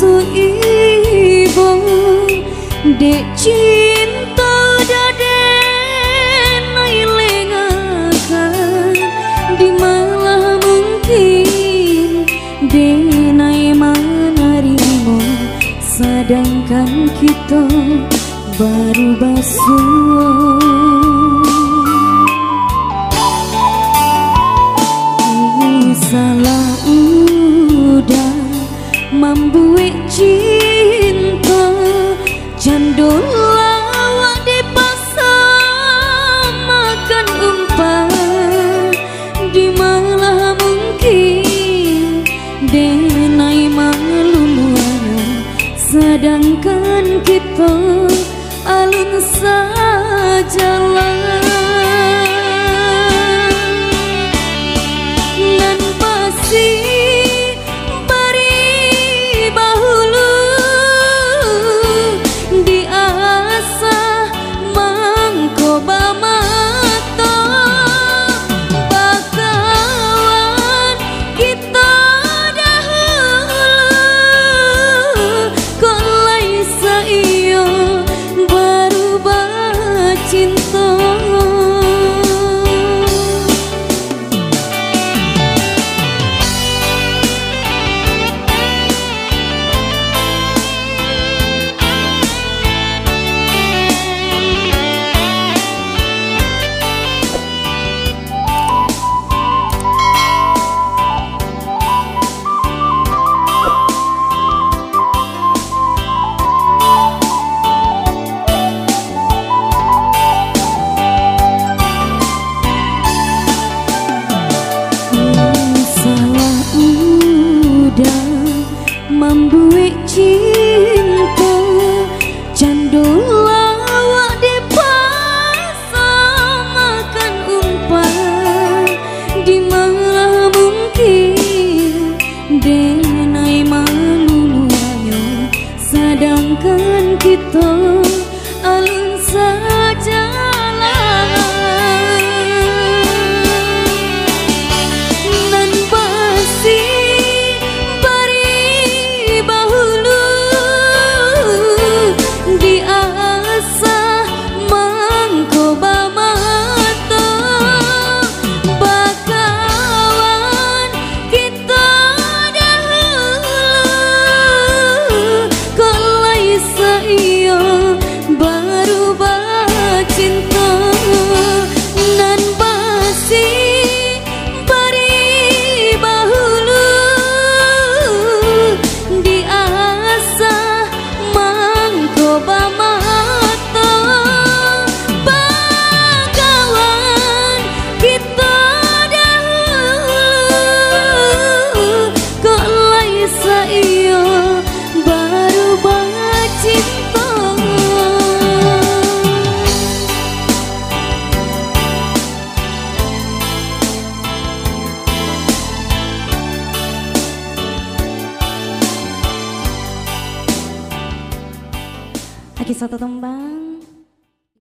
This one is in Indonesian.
basuh ibu dek cinta daden lengakan di malah mungkin denai menarimu sedangkan kita baru basuh. Salah udah membuat cinta jandul lawak dipasang makan umpan di malah mungkin denai maluluan sedangkan kita alun sajalah. Membuat cinta jandul lawak dipasang makan umpan di malah mungkin denai maluluannya sedangkan kita alun sajalah. Nan pasti lagi satu tembang.